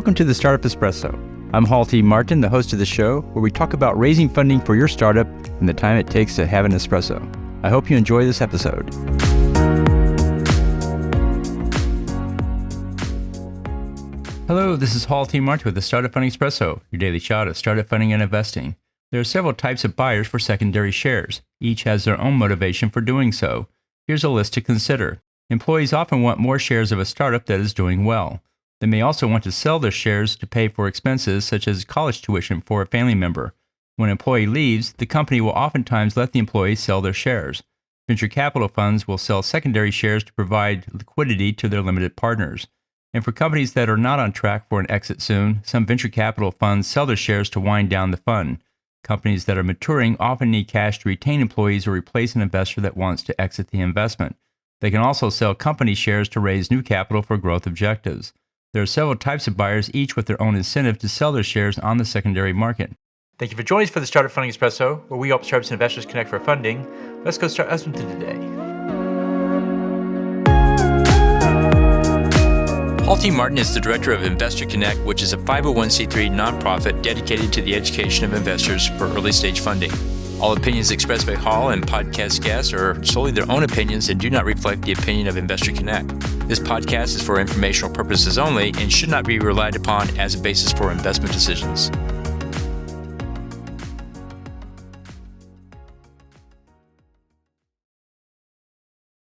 Welcome to the Startup Espresso. I'm Hall T. Martin, the host of the show, where we talk about raising funding for your startup and the time it takes to have an espresso. I hope you enjoy this episode. Hello, this is Hall T. Martin with the Startup Funding Espresso, your daily shot of startup funding and investing. There are several types of buyers for secondary shares. Each has their own motivation for doing so. Here's a list to consider. Employees often want more shares of a startup that is doing well. They may also want to sell their shares to pay for expenses such as college tuition for a family member. When an employee leaves, the company will oftentimes let the employee sell their shares. Venture capital funds will sell secondary shares to provide liquidity to their limited partners. And for companies that are not on track for an exit soon, some venture capital funds sell their shares to wind down the fund. Companies that are maturing often need cash to retain employees or replace an investor that wants to exit the investment. They can also sell company shares to raise new capital for growth objectives. There are several types of buyers, each with their own incentive to sell their shares on the secondary market. Thank you for joining us for the Startup Funding Espresso, where we help startups and investors connect for funding. Let's go start listening to today. Hall T. Martin is the director of Investor Connect, which is a 501c3 nonprofit dedicated to the education of investors for early stage funding. All opinions expressed by Hall and podcast guests are solely their own opinions and do not reflect the opinion of Investor Connect. This podcast is for informational purposes only and should not be relied upon as a basis for investment decisions.